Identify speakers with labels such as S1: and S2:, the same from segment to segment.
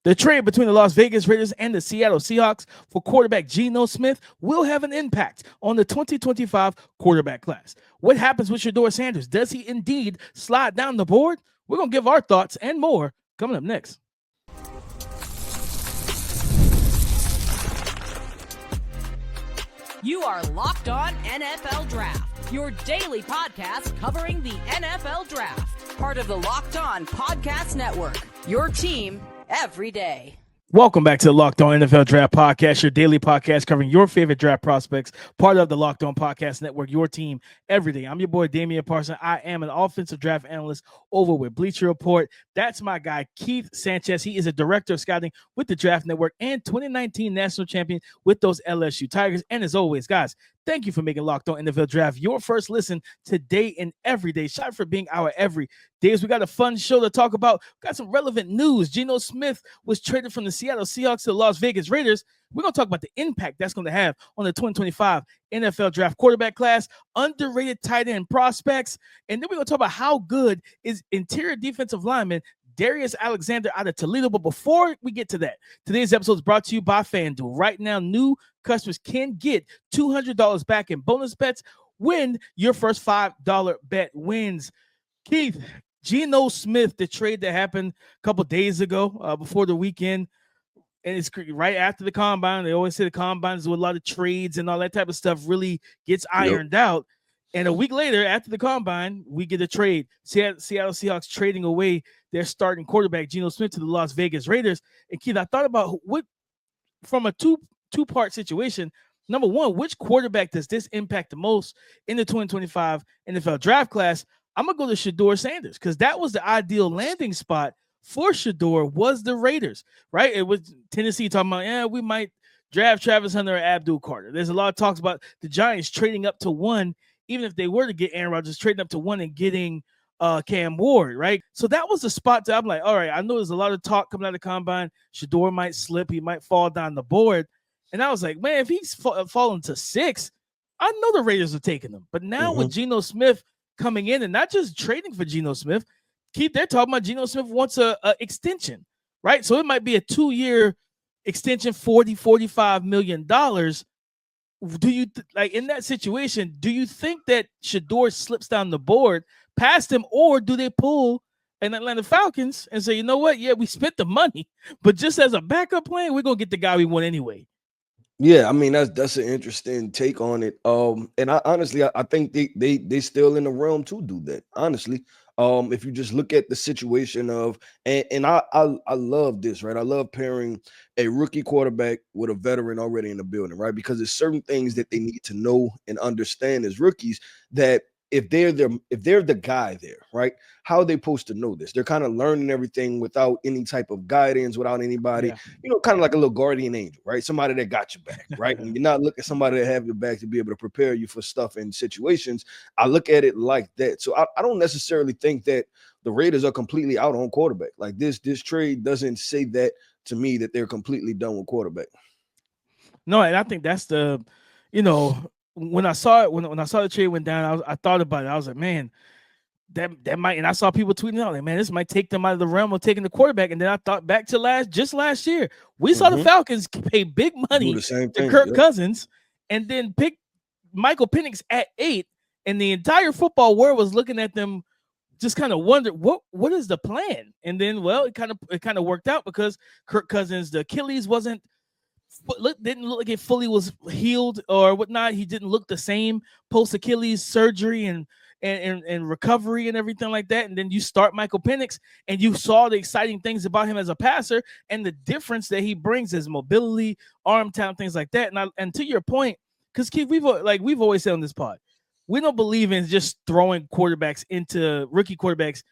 S1: The trade between the Las Vegas Raiders and the Seattle Seahawks for quarterback Geno Smith will have an impact on the 2025 quarterback class. What happens with Shedeur Sanders? Does he indeed slide down the board? We're going to give our thoughts and more coming up next.
S2: You are Locked On NFL Draft, your daily podcast covering the NFL Draft. Part of the Locked On Podcast Network, your team every day.
S1: Welcome back to the Locked On NFL Draft Podcast, your daily podcast covering your favorite draft prospects, part of the Locked On Podcast Network, your team every day. I'm your boy, Damian Parson. I am an offensive draft analyst over with Bleacher Report. That's my guy, Keith Sanchez. He is a director of scouting with the Draft Network and 2019 national champion with those LSU Tigers. And as always, guys, thank you for making Locked On NFL Draft your first listen today and every day. Shout out for being our every days. We got a fun show to talk about. Got some relevant news. Geno Smith was traded from the Seattle Seahawks to the Las Vegas Raiders. We're going to talk about the impact that's going to have on the 2025 NFL Draft quarterback class, underrated tight end prospects, and then we're going to talk about how good is interior defensive lineman Darius Alexander out of Toledo. But before we get to that, today's episode is brought to you by FanDuel. Right now, new customers can get $200 back in bonus bets when your first $5 bet wins. Keith, Geno Smith, the trade that happened a couple days ago before the weekend, and it's right after the combine. They always say the combines with a lot of trades and all that type of stuff really gets ironed out. And a week later, after the combine, we get a trade. Seattle Seahawks trading away their starting quarterback, Geno Smith, to the Las Vegas Raiders. And Keith, I thought about what, from a two-part situation. Number one, which quarterback does this impact the most in the 2025 NFL draft class? I'm going to go to Shedeur Sanders because that was the ideal landing spot for Shedeur was the Raiders, right? It was Tennessee talking about, we might draft Travis Hunter or Abdul Carter. There's a lot of talks about the Giants trading up to one, even if they were to get Aaron Rodgers, trading up to one and getting Cam Ward, right? So that was the spot that I'm like, all right, I know there's a lot of talk coming out of the combine. Shedeur might slip. He might fall down the board. And I was like, man, if he's fallen to 6, I know the Raiders are taking him. But now with Geno Smith coming in and not just trading for Geno Smith, Keith, they're talking about Geno Smith wants a extension, right? So it might be a 2-year extension, $45 million. Do you like in that situation? Do you think that Shedeur slips down the board past him, or do they pull an Atlanta Falcons and say, you know what? Yeah, we spent the money, but just as a backup plan, we're gonna get the guy we want anyway.
S3: Yeah, I mean that's an interesting take on it. And I honestly I think they still in the realm to do that. Honestly, if you just look at the situation of and I love this, right? I love pairing a rookie quarterback with a veteran already in the building, right? Because there's certain things that they need to know and understand as rookies that if they're the guy there, right? How are they supposed to know this? They're kind of learning everything without any type of guidance, without anybody, kind of like a little guardian angel, right? Somebody that got your back, right? And you're not looking at somebody that have your back to be able to prepare you for stuff and situations. I look at it like that. So I don't necessarily think that the Raiders are completely out on quarterback. Like this trade doesn't say that to me that they're completely done with quarterback.
S1: No, and I think that's the, when I saw it, when I saw the trade went down, I thought about it. I was like, man, that might, and I saw people tweeting out like, man, this might take them out of the realm of taking the quarterback. And then I thought back to last year, we saw the Falcons pay big money to Kirk Cousins and then pick Michael Penix at 8, and the entire football world was looking at them, just kind of wondered what is the plan. And then, well, it kind of worked out because Kirk Cousins, the Achilles didn't look like it fully was healed or whatnot. He didn't look the same post Achilles surgery and recovery and everything like that. And then you start Michael Penix, and you saw the exciting things about him as a passer and the difference that he brings, his mobility, arm talent, things like that. And to your point, because Keith, we've always said on this pod, we don't believe in just throwing quarterbacks into rookie quarterbacks,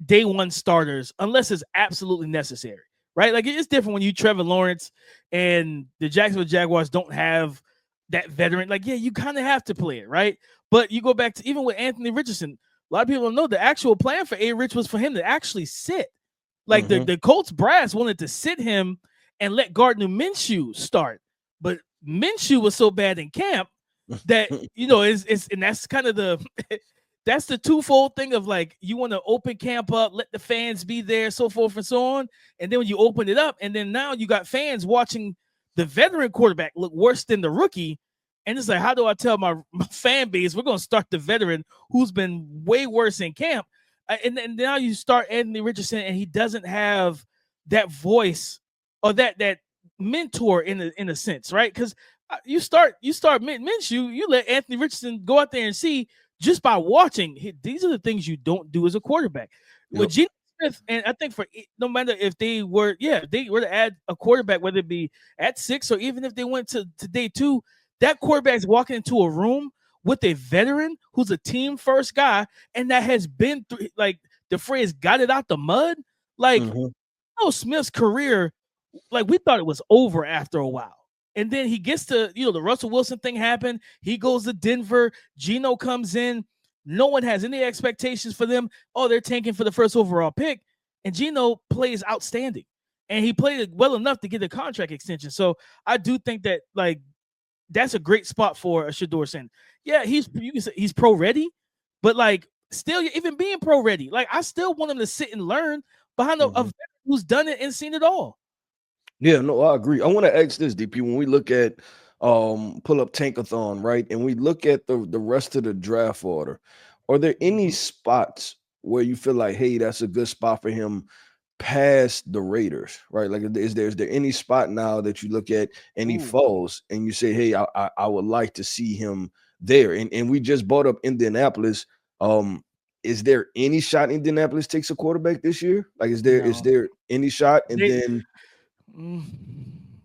S1: day one starters, unless it's absolutely necessary. Right? Like it's different when you Trevor Lawrence and the Jacksonville Jaguars don't have that veteran. Like, yeah, you kind of have to play it, right? But you go back to even with Anthony Richardson, a lot of people don't know the actual plan for A. Rich was for him to actually sit. Like the Colts brass wanted to sit him and let Gardner Minshew start. But Minshew was so bad in camp that, it's and that's kind of that's the twofold thing of like you want to open camp up, let the fans be there, so forth and so on. And then when you open it up, and then now you got fans watching the veteran quarterback look worse than the rookie. And it's like, how do I tell my fan base we're going to start the veteran who's been way worse in camp? And now you start Anthony Richardson, and he doesn't have that voice or that mentor in a sense, right? Because you start Minshew, you let Anthony Richardson go out there and see just by watching. These are the things you don't do as a quarterback. With Geno Smith, and I think for no matter if they were to add a quarterback, whether it be at 6 or even if they went to day 2, that quarterback's walking into a room with a veteran who's a team first guy, and that has been through, like the phrase "got it out the mud." Like Smith's career, like we thought it was over after a while. And then he gets to, the Russell Wilson thing happened. He goes to Denver. Geno comes in. No one has any expectations for them. Oh, they're tanking for the first overall pick. And Geno plays outstanding. And he played it well enough to get a contract extension. So I do think that, like, that's a great spot for a Shedeur Sanders. Yeah, you can say he's pro ready, but like still, even being pro ready, like I still want him to sit and learn behind a veteran who's done it and seen it all.
S3: Yeah, no, I agree. I want to ask this, DP, when we look at pull up Tankathon, right? And we look at the rest of the draft order, are there any spots where you feel like, hey, that's a good spot for him past the Raiders, right? Like, is there any spot now that you look at and he falls and you say, hey, I would like to see him there? And we just brought up Indianapolis. Is there any shot Indianapolis takes a quarterback this year? Like, is there any shot? And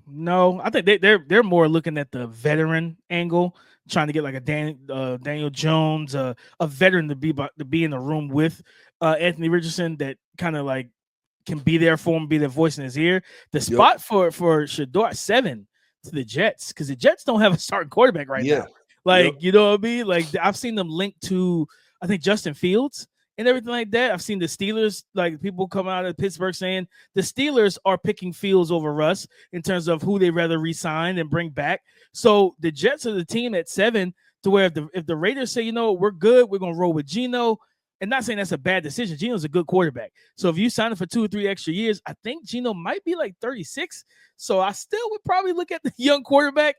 S1: no, I think they're more looking at the veteran angle, trying to get like a Daniel Jones, a veteran to be in the room with Anthony Richardson that kind of like can be there for him, be their voice in his ear. The spot for Shedeur 7 to the Jets, because the Jets don't have a starting quarterback right now. Like, you know what I mean? Like, I've seen them linked to, I think, Justin Fields and everything like that. I've seen the Steelers, like people come out of Pittsburgh saying the Steelers are picking Fields over Russ in terms of who they rather re-sign and bring back. So the Jets are the team at 7 to where if the Raiders say, we're good, we're going to roll with Geno. And not saying that's a bad decision. Geno's a good quarterback. So if you sign him for 2 or 3 extra years, I think Geno might be like 36. So I still would probably look at the young quarterback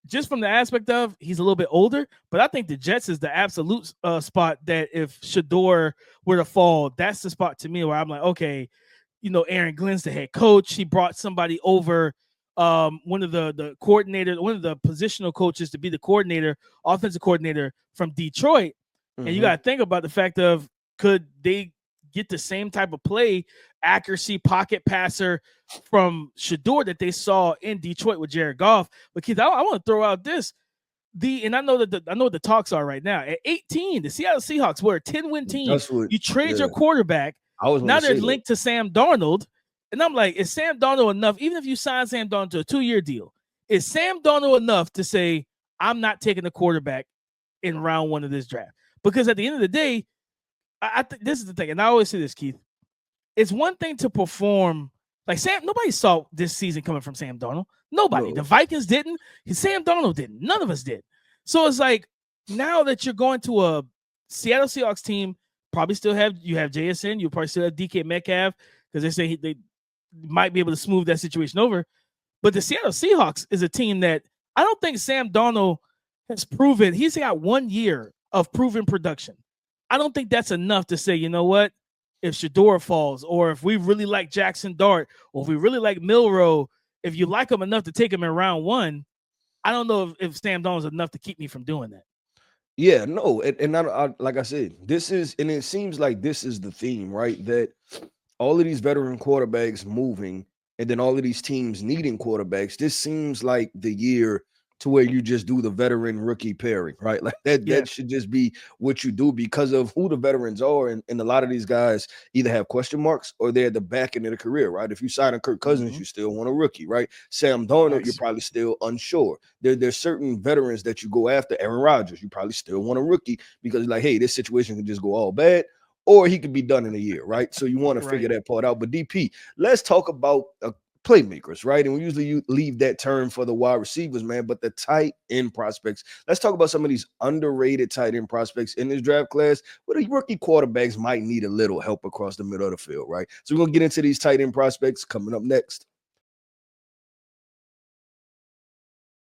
S1: just from the aspect of he's a little bit older. But I think the Jets is the absolute spot that if Shedeur were to fall, that's the spot to me where I'm like, okay, Aaron Glenn's the head coach. He brought somebody over, one of the coordinators, one of the positional coaches to be the offensive coordinator from Detroit. And you got to think about the fact of, could they get the same type of play, accuracy, pocket passer from Shedeur that they saw in Detroit with Jared Goff? But Keith, I want to throw out this. And I know what the talks are right now. At 18, the Seattle Seahawks were a 10-win team. You trade your quarterback. Now they're linked to Sam Darnold. And I'm like, is Sam Darnold enough? Even if you sign Sam Darnold to a 2-year deal, is Sam Darnold enough to say, I'm not taking a quarterback in round 1 of this draft? Because at the end of the day, I think this is the thing, and I always say this, Keith. It's one thing to perform like Sam. Nobody saw this season coming from Sam Darnold. Nobody. No. The Vikings didn't. Sam Darnold didn't. None of us did. So it's like now that you're going to a Seattle Seahawks team, probably still have JSN. You probably still have DK Metcalf because they say they might be able to smooth that situation over. But the Seattle Seahawks is a team that I don't think Sam Darnold has proven. He's got 1 year of proven production. I don't think that's enough to say, you know what, if Shedeur falls, or if we really like Jackson Dart, or if we really like Milroe, if you like him enough to take him in round 1, I don't know if Sam Darnold is enough to keep me from doing that.
S3: Yeah, no, and I like I said, this is, and it seems like this is the theme, right? That all of these veteran quarterbacks moving, and then all of these teams needing quarterbacks. This seems like the year to where you just do the veteran rookie pairing, right? Like that should just be what you do because of who the veterans are. And a lot of these guys either have question marks or they're at the back end of the career, right? If you sign a Kirk Cousins, you still want a rookie, right? Sam Darnold, you're probably still unsure. There's certain veterans that you go after. Aaron Rodgers, you probably still want a rookie because like, hey, this situation can just go all bad, or he could be done in a year, right? So you want to figure that part out. But DP, let's talk about a playmakers, right? And we usually leave that term for the wide receivers, man. But the tight end prospects, let's talk about some of these underrated tight end prospects in this draft class where the rookie quarterbacks might need a little help across the middle of the field, right? So we're going to get into these tight end prospects coming up next.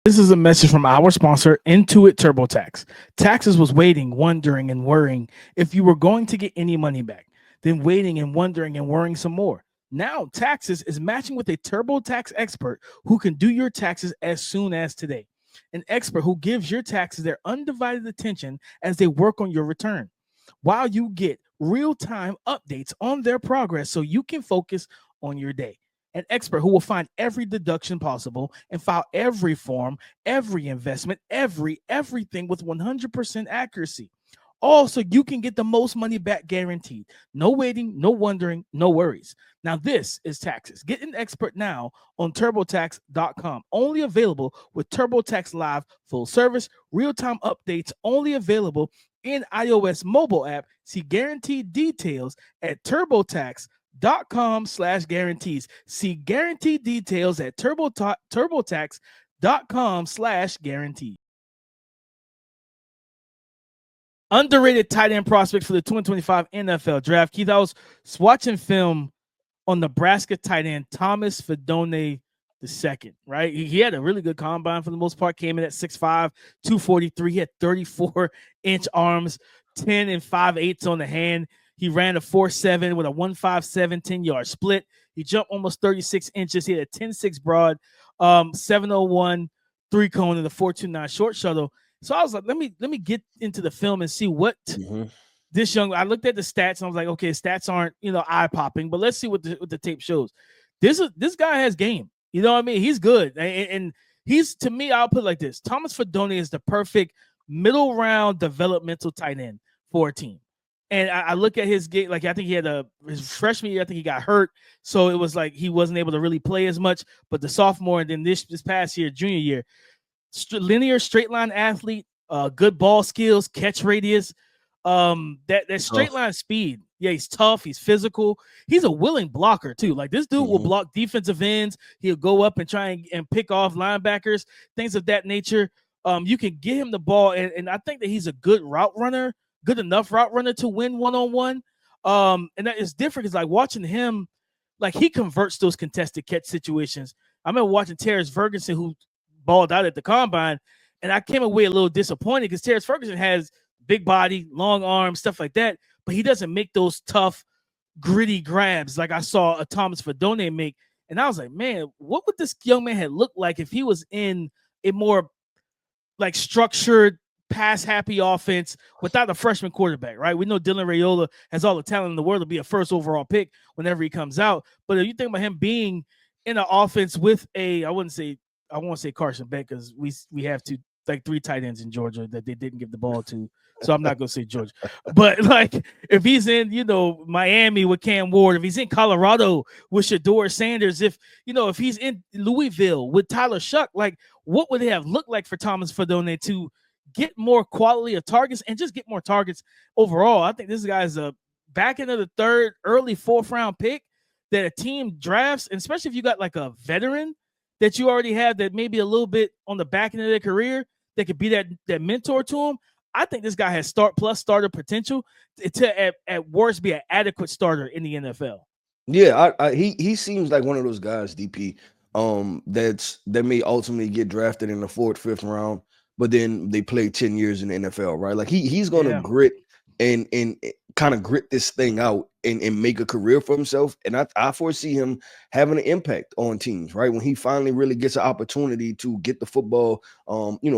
S1: This is a message from our sponsor, Intuit TurboTax. Taxes was waiting, wondering, and worrying if you were going to get any money back, then waiting and wondering and worrying some more. Now, Taxes is matching with a TurboTax expert who can do your taxes as soon as today. An expert who gives your taxes their undivided attention as they work on your return, while you get real-time updates on their progress so you can focus on your day. An expert who will find every deduction possible and file every form, every investment, everything with 100% accuracy. Also, you can get the most money back guaranteed. No waiting, no wondering, no worries. Now, this is Taxes. Get an expert now on TurboTax.com. Only available with TurboTax Live full service, real-time updates only available in iOS mobile app. See guaranteed details at TurboTax.com/guarantees. See guaranteed details at TurboTax.com/guarantees. Underrated tight end prospects for the 2025 NFL Draft. Keith, I was watching film on Nebraska tight end Thomas Fidone II, right? He had a really good combine for the most part, came in at 6'5", 243. He had 34-inch arms, 10 and 5/8 on the hand. He ran a 4.7 with a 1.57 10-yard split. He jumped almost 36 inches. He had a 10.6 broad, 7.01 3-cone, and a 4.29 short shuttle. So I was like, let me get into the film and see what this young. I looked at the stats and I was like, okay, stats aren't eye popping, but let's see what the tape shows. This guy has game. You know what I mean? He's good, and he's, to me, I'll put it like this: Thomas Fidone is the perfect middle round developmental tight end for a team. And I look at his game, like I think he had his freshman year, I think he got hurt, so it was like he wasn't able to really play as much. But the sophomore and then this past year, junior year. Linear straight line athlete, good ball skills, catch radius, that straight line speed. Yeah, he's tough, he's physical, he's a willing blocker too. Like this dude will block defensive ends, he'll go up and try and pick off linebackers, things of that nature. You can get him the ball, and I think that he's a good route runner, good enough route runner to win one-on-one. And that is different because like watching him, like he converts those contested catch situations. I remember watching Terrence Ferguson, who balled out at the combine, and I came away a little disappointed because Terrence Ferguson has big body, long arms, stuff like that, but he doesn't make those tough, gritty grabs like I saw a Thomas Fidone make. And I was like, man, what would this young man have looked like if he was in a more like structured, pass-happy offense without a freshman quarterback, right? We know Dylan Raiola has all the talent in the world to be a first overall pick whenever he comes out, but if you think about him being in an offense with I won't say Carson Beck because we have three tight ends in Georgia that they didn't give the ball to. So I'm not going to say Georgia. But like if he's in, Miami with Cam Ward, if he's in Colorado with Shedeur Sanders, if he's in Louisville with Tyler Shuck, like what would it have looked like for Thomas Fidone to get more quality of targets and just get more targets overall? I think this guy's a back end of the third, early fourth round pick that a team drafts, and especially if you got like a veteran that you already have that maybe a little bit on the back end of their career that could be that mentor to him. I think this guy has starter potential to at worst be an adequate starter in the NFL.
S3: Yeah, he seems like one of those guys, DP, that may ultimately get drafted in the 4th, 5th round, but then they play 10 years in the NFL, right? Like he's gonna grit and kind of grit this thing out and make a career for himself. And I foresee him having an impact on teams, right? When he finally really gets an opportunity to get the football,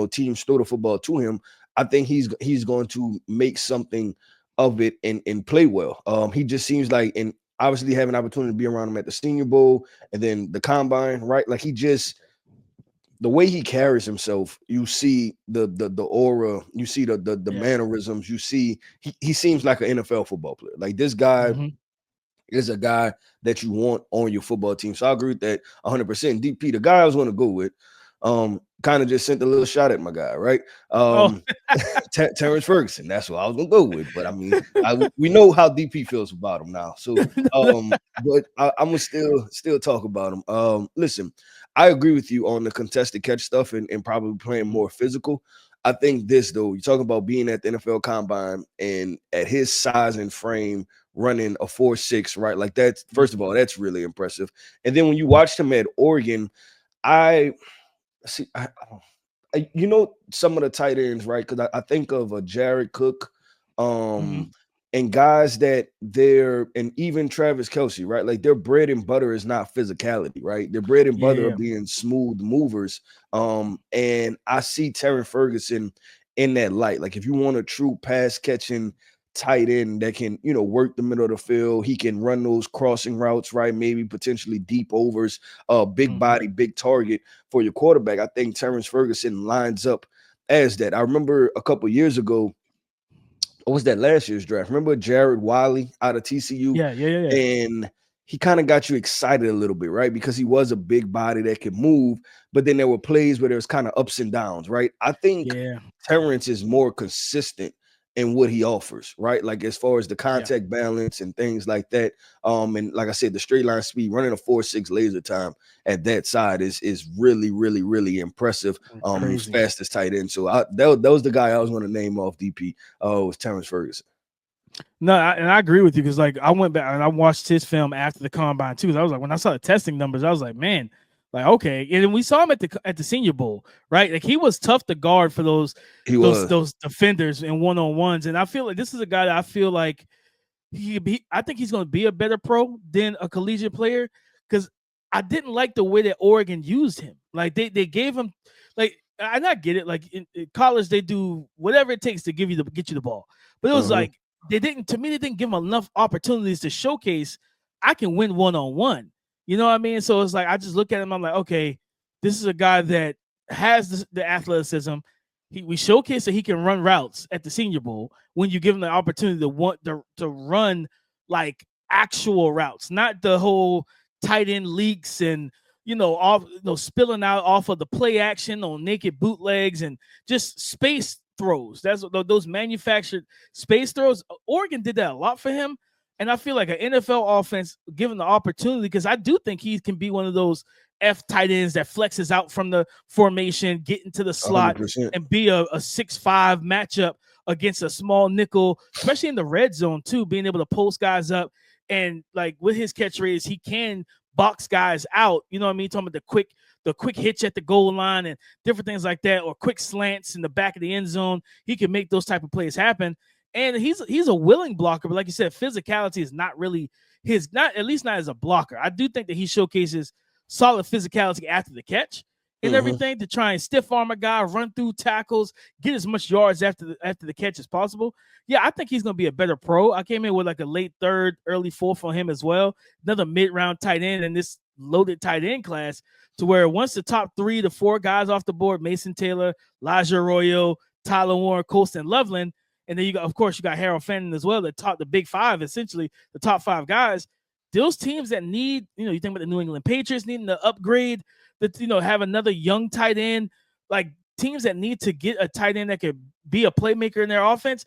S3: teams throw the football to him. I think he's going to make something of it and play well. He just seems like, and obviously have an opportunity to be around him at the Senior Bowl and then the Combine, right? Like the way he carries himself, you see the aura, you see the mannerisms, you see he seems like an NFL football player. Like this guy is a guy that you want on your football team. So I agree with that 100%. DP, the guy I was going to go with, kind of just sent a little shot at my guy, right?
S1: Oh,
S3: Terrence Ferguson. That's what I was gonna go with. But I mean, we know how DP feels about him now. So, but I'm gonna still talk about him. Listen, I agree with you on the contested catch stuff and probably playing more physical. I think this though, you're talking about being at the NFL Combine and at his size and frame, running a 4.6, right? Like that's first of all, that's really impressive. And then when you watched him at Oregon, I see. You know some of the tight ends, right? Because I think of a Jared Cook, and guys that and even Travis Kelce, right? Like their bread and butter is not physicality, right? Their bread and butter are being smooth movers. And I see Terrence Ferguson in that light. Like if you want a true pass catching tight end that can, work the middle of the field, he can run those crossing routes, right? Maybe potentially deep overs, big body, big target for your quarterback. I think Terrence Ferguson lines up as that. I remember a couple years ago, what was that last year's draft? Remember Jared Wiley out of TCU?
S1: Yeah.
S3: And he kind of got you excited a little bit, right? Because he was a big body that could move, but then there were plays where there was kind of ups and downs, right? I think Terrence is more consistent in what he offers, right? Like as far as the contact balance and things like that. And like I said, the straight line speed, running a 4.6 laser time at that side is really, really, really impressive. He's fastest tight end. So that was the guy I was going to name off DP. Was Terrence Ferguson.
S1: No, and I agree with you because like I went back and I watched his film after the combine too. I was like, when I saw the testing numbers, I was like, man, like okay. And then we saw him at the Senior Bowl, right? Like he was tough to guard for those defenders and one-on-ones. And I feel like this is a guy that I feel like I think he's going to be a better pro than a collegiate player because I didn't like the way that Oregon used him. Like they gave him like I not get it. Like in college, they do whatever it takes to get you the ball, but it was like. They didn't give him enough opportunities to showcase I can win one-on-one. You know what I mean? So it's like I just look at him, I'm like, okay, this is a guy that has the athleticism. We showcase that he can run routes at the Senior Bowl when you give him the opportunity to run like actual routes, not the whole tight end leaks and spilling out off of the play action on naked bootlegs and just space throws. That's those manufactured space throws. Oregon did that a lot for him, and I feel like an NFL offense given the opportunity because I do think he can be one of those F tight ends that flexes out from the formation, get into the slot, 100%. And be a 6'5" matchup against a small nickel, especially in the red zone too. Being able to post guys up and like with his catch rates, he can box guys out. You know what I mean? Talking about the quick hitch at the goal line and different things like that, or quick slants in the back of the end zone. He can make those type of plays happen. And he's a willing blocker, but like you said, physicality is not really at least not as a blocker. I do think that he showcases solid physicality after the catch and everything to try and stiff arm a guy, run through tackles, get as much yards after the catch as possible. Yeah, I think he's going to be a better pro. I came in with like a late third, early fourth on him as well. Another mid-round tight end in this loaded tight end class to where once the top 3 to 4 guys off the board, Mason Taylor, Elijah Arroyo, Tyler Warren, Colston Loveland, and then you got Harold Fannin as well, the big 5, essentially the top 5 guys. Those teams that need, you think about the New England Patriots needing to upgrade, have another young tight end, like teams that need to get a tight end that could be a playmaker in their offense.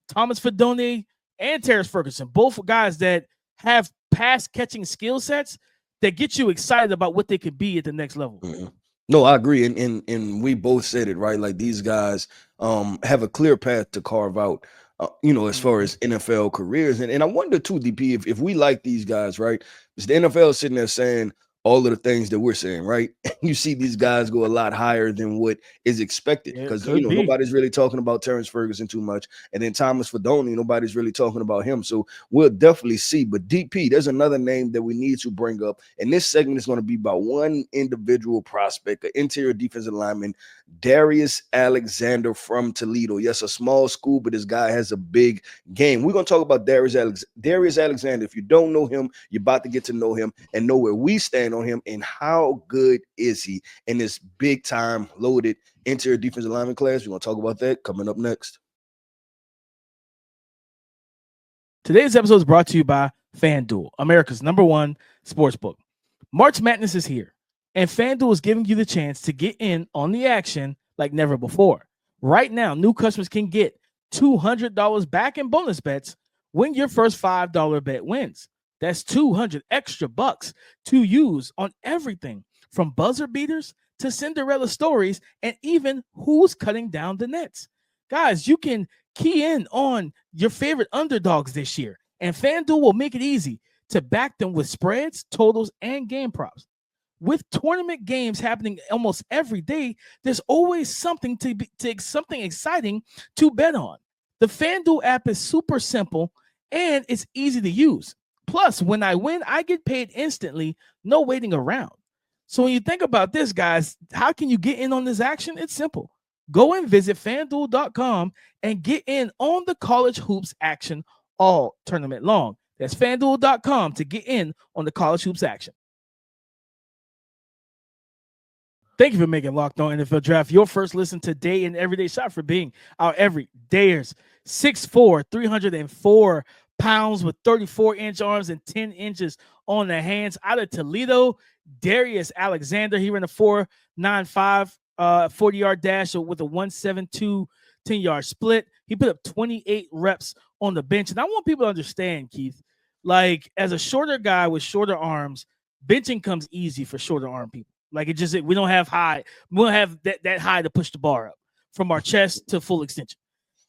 S1: Thomas Fidone and Terrence Ferguson, both guys that have pass catching skill sets that get you excited about what they could be at the next level.
S3: No, I agree. And we both said it, right? Like these guys have a clear path to carve out, as far as NFL careers. And I wonder too, DP, if we like these guys, right? Is the NFL sitting there saying all of the things that we're saying, right? You see these guys go a lot higher than what is expected because, nobody's really talking about Terrence Ferguson too much. And then Thomas Fidone, nobody's really talking about him. So we'll definitely see. But DP, there's another name that we need to bring up. And this segment is going to be about one individual prospect, an interior defensive lineman, Darius Alexander from Toledo. Yes, a small school, but this guy has a big game. We're going to talk about Darius Alexander. If you don't know him, you're about to get to know him and know where we stand on him and how good is he in this big time loaded interior defensive lineman class. We're going to talk about that coming up next.
S1: Today's episode is brought to you by FanDuel, America's #1 sportsbook. March Madness is here, And FanDuel is giving you the chance to get in on the action like never before. Right now, new customers can get $200 back in bonus bets when your first $5 bet wins. That's 200 extra bucks to use on everything from buzzer beaters to Cinderella stories and even who's cutting down the nets. Guys, you can key in on your favorite underdogs this year, and FanDuel will make it easy to back them with spreads, totals, and game props. With tournament games happening almost every day, there's always something something exciting to bet on. The FanDuel app is super simple and it's easy to use. Plus, when I win, I get paid instantly, no waiting around. So when you think about this, guys, how can you get in on this action? It's simple. Go and visit fanduel.com and get in on the college hoops action all tournament long. That's fanduel.com to get in on the college hoops action. Thank you for making Locked On NFL Draft your first listen today and everyday shot, for being our everydayers. 6'4", 304 pounds with 34-inch arms and 10 inches on the hands. Out of Toledo, Darius Alexander. He ran a 4.95 40-yard dash with a 1.72 10-yard split. He put up 28 reps on the bench. And I want people to understand, Keith, like as a shorter guy with shorter arms, benching comes easy for shorter arm people. Like we don't have that high to push the bar up from our chest to full extension.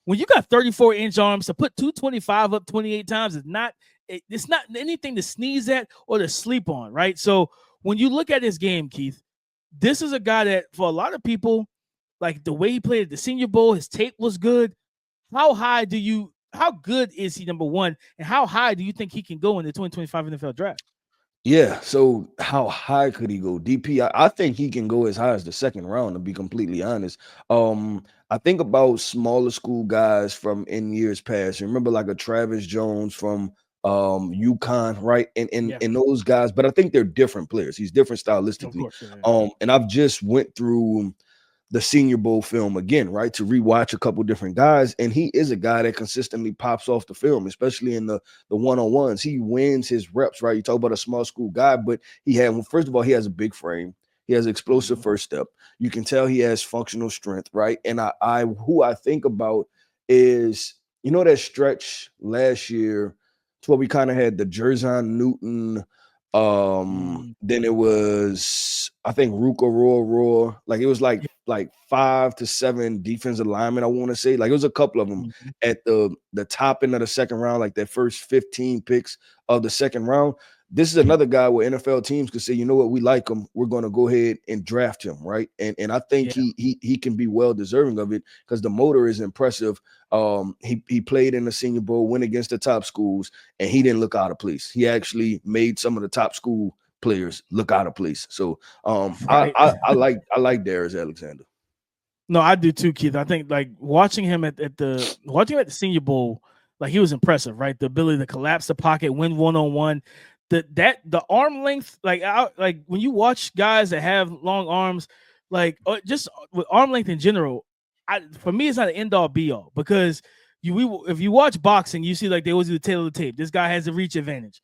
S1: When you got 34-inch arms, to put 225 up 28 times it's not anything to sneeze at or to sleep on, right? So when you look at his game, Keith, this is a guy that for a lot of people, like the way he played at the Senior Bowl, his tape was good. How good is he, number one, and how high do you think he can go in the 2025 NFL draft?
S3: Yeah, so how high could he go? DP, I think he can go as high as the second round, to be completely honest. I think about smaller school guys from in years past. Remember like a Travis Jones from UConn, right? And those guys, but I think they're different players. He's different stylistically.
S1: Of course, yeah.
S3: And I've just went through the Senior Bowl film again, right, to rewatch a couple different guys, and he is a guy that consistently pops off the film, especially in the one-on-ones. He wins his reps, right? You talk about a small school guy, but first of all, he has a big frame. He has explosive first step. You can tell he has functional strength, right? And who I think about is, that stretch last year to where we kind of had the Jerzon Newton. Then it was, I think, Ruka Roar. Like it was like 5 to 7 defensive linemen, I want to say. Like it was a couple of them at the top end of the second round, like that first 15 picks of the second round. This is another guy where NFL teams could say, you know what, we like him. We're going to go ahead and draft him, right? And I think he can be well deserving of it because the motor is impressive. He played in the Senior Bowl, went against the top schools, and he didn't look out of place. He actually made some of the top school players look out of place. So right. I like Darius Alexander.
S1: No, I do too, Keith. I think like watching him at the Senior Bowl, like he was impressive, right? The ability to collapse the pocket, win one-on-one. The arm length, like when you watch guys that have long arms, like just with arm length in general, for me it's not an end all be all, because if you watch boxing, you see like they always do the tail of the tape. This guy has a reach advantage,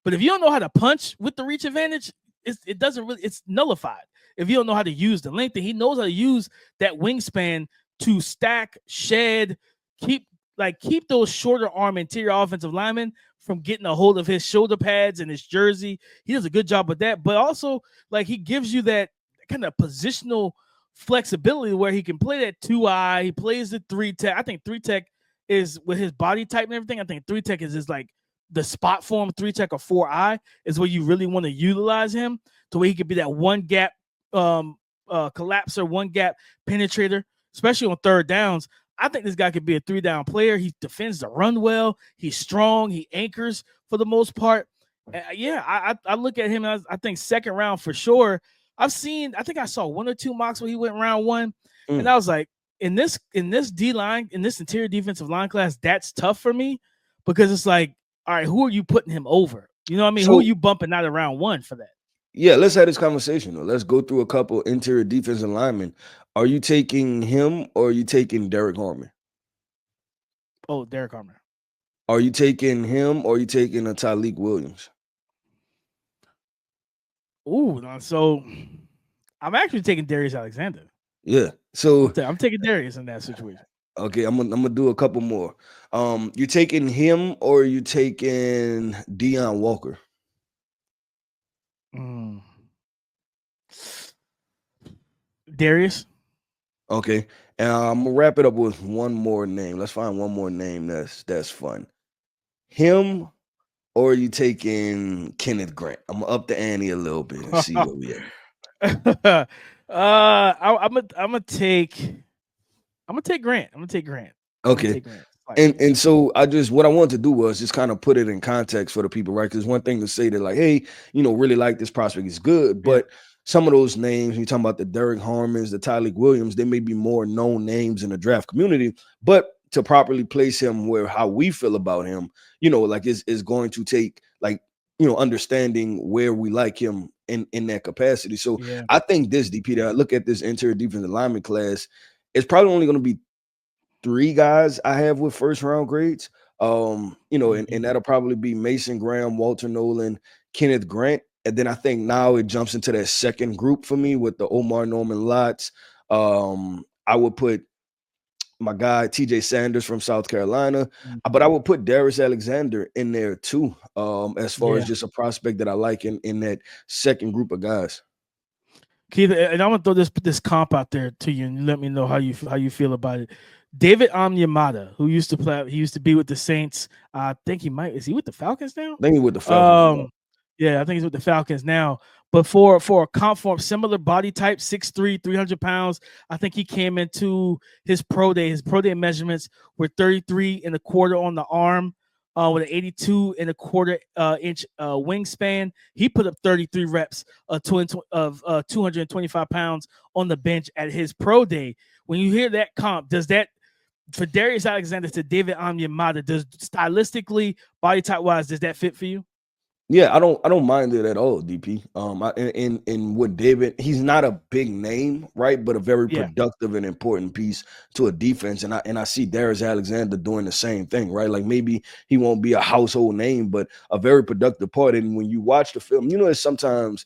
S1: but if you don't know how to punch with the reach advantage, it's nullified. If you don't know how to use the length, and he knows how to use that wingspan to stack, shed, keep those shorter arm interior offensive linemen from getting a hold of his shoulder pads and his jersey. He does a good job with that, but also like he gives you that kind of positional flexibility where he can play that 2-eye. He plays the 3-tech. I think 3-tech is with his body type and everything. I think 3-tech is like the spot form. 3-tech or 4-eye is where you really want to utilize him to where he could be that one gap collapser, one gap penetrator, especially on third downs. I think this guy could be a 3-down player. He defends the run well. He's strong. He anchors for the most part. I look at him as I think second round for sure. I think I saw 1 or 2 mocks where he went round 1, and I was like, in this D line, in this interior defensive line class, that's tough for me because it's like, all right, who are you putting him over? You know what I mean? So, who are you bumping out of round 1 for that?
S3: Yeah, let's have this conversation though. Let's go through a couple interior defensive linemen. Are you taking him or are you taking Derek Harmon?
S1: Oh, Derek Harmon.
S3: Are you taking him or are you taking a Tyleik Williams?
S1: Ooh, no, so I'm actually taking Darius Alexander.
S3: Yeah. So
S1: I'm taking Darius in that situation.
S3: okay, I'm gonna do a couple more. You taking him or you taking Deion Walker?
S1: Mm. Darius.
S3: Okay, and I'm gonna wrap it up with one more name. Let's find one more name that's fun. Him or you taking Kenneth Grant? I'm gonna up the ante a little bit and see where we at.
S1: I'm gonna take Grant. I'm gonna take Grant.
S3: Okay.
S1: Slightly, yeah.
S3: And so what I wanted to do was just kind of put it in context for the people, right? Because one thing to say that like, hey, really like this prospect is good,
S1: Yeah.
S3: but some of those names, when you're talking about the Derek Harmons, the Tyleek Williams, they may be more known names in the draft community, but to properly place him where how we feel about him, like is going to take like, understanding where we like him in that capacity. So
S1: Yeah.
S3: I think this DP that I look at this interior defensive lineman class, it's probably only going to be 3 guys I have with first round grades. And that'll probably be Mason Graham, Walter Nolan, Kenneth Grant. And then I think now it jumps into that second group for me with the Omar Norman Lots. I would put my guy TJ Sanders from South Carolina, but I would put Darius Alexander in there too, as far as just a prospect that I like in that second group of guys.
S1: Keith, and I'm gonna throw this comp out there to you, and let me know how you feel about it. David Onyemata, who used to be with the Saints. I think is he with the Falcons now?
S3: I think he's with the Falcons.
S1: Yeah, I think he's with the Falcons now. But for a comp for similar body type, 6'3", 300 pounds, I think he came into his pro day. His pro day measurements were 33 and a quarter on the arm, with an 82 and a quarter inch wingspan. He put up 33 reps of 225 pounds on the bench at his pro day. When you hear that comp, does that for Darius Alexander to David Onyemata, does stylistically, body type wise, does that fit for you?
S3: Yeah, I don't mind it at all, DP. In with David, he's not a big name, right? But a very productive and important piece to a defense. And I see Darius Alexander doing the same thing, right? Like maybe he won't be a household name, but a very productive part. And when you watch the film, it's sometimes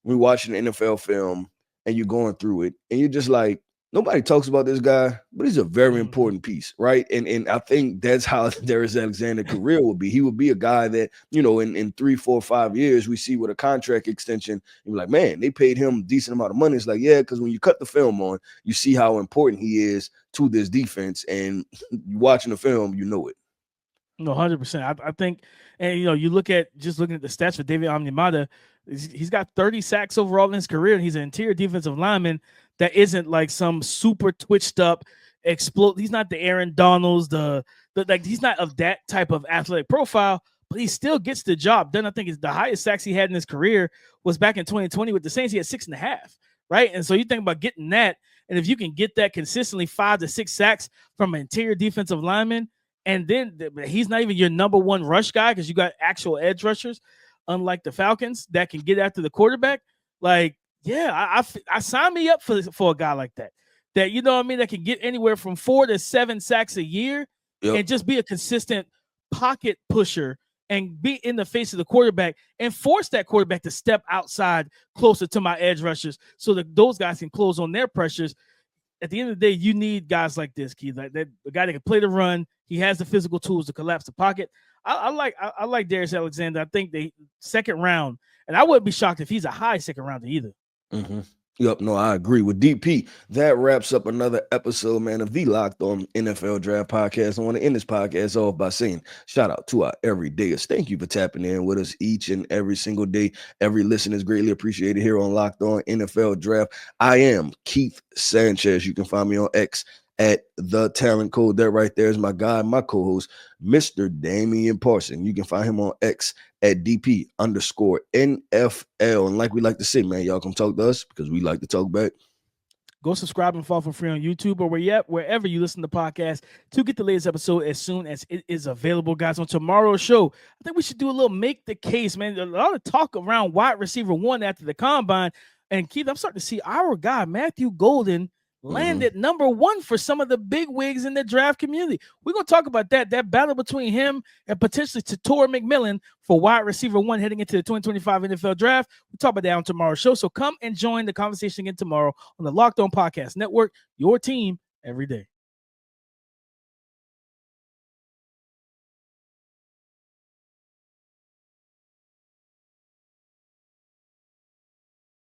S3: we watch an NFL film and you're going through it, and you're just like, nobody talks about this guy, but he's a very important piece, right? And I think that's how Darius Alexander's career will be. He would be a guy that, in 3, 4, 5 years, we see with a contract extension, and we're like, man, they paid him a decent amount of money. It's like, yeah, because when you cut the film on, you see how important he is to this defense, and you watching the film, you know it.
S1: No, 100%. I think, and you looking at the stats for David Onyemata, he's got 30 sacks overall in his career, and he's an interior defensive lineman that isn't like some super twitched up explode. He's not the Aaron Donalds, he's not of that type of athletic profile, but he still gets the job done. I think the highest sacks he had in his career was back in 2020 with the Saints. He had 6.5, right? And so you think about getting that, and if you can get that consistently, 5 to 6 sacks from an interior defensive lineman, and then he's not even your number one rush guy because you got actual edge rushers, unlike the Falcons that can get after the quarterback. Like, yeah, I sign me up for a guy like that. That, you know what I mean, that can get anywhere from 4 to 7 sacks a year and just be a consistent pocket pusher and be in the face of the quarterback and force that quarterback to step outside closer to my edge rushers so that those guys can close on their pressures. At the end of the day, you need guys like this, Keith, like that, a guy that can play the run. He has the physical tools to collapse the pocket. I like Darius Alexander. I think the second round, and I wouldn't be shocked if he's a high second rounder either.
S3: Mm-hmm. Yep, no, I agree with DP. That wraps up another episode, man, of the Locked On NFL Draft Podcast. I want to end this podcast off by saying shout out to our everydayers. Thank you for tapping in with us each and every single day. Every listen is greatly appreciated here on Locked On NFL Draft. I am Keith Sanchez. You can find me on X at The Talent Code. That right there is my guy, my co-host, Mr. Damian Parson. You can find him on X at DP_NFL. And like we like to say, man, y'all come talk to us because we like to talk back.
S1: Go subscribe and follow for free on YouTube or wherever you listen to podcasts to get the latest episode as soon as it is available, guys. On tomorrow's show, I think we should do a little make the case, man. A lot of talk around wide receiver 1 after the combine. And Keith, I'm starting to see our guy, Matthew Golden, landed number 1 for some of the big wigs in the draft community. We're going to talk about that battle between him and potentially Shedeur McMillan for wide receiver 1 heading into the 2025 NFL draft. We'll talk about that on tomorrow's show. So come and join the conversation again tomorrow on the Locked On Podcast Network, your team every day.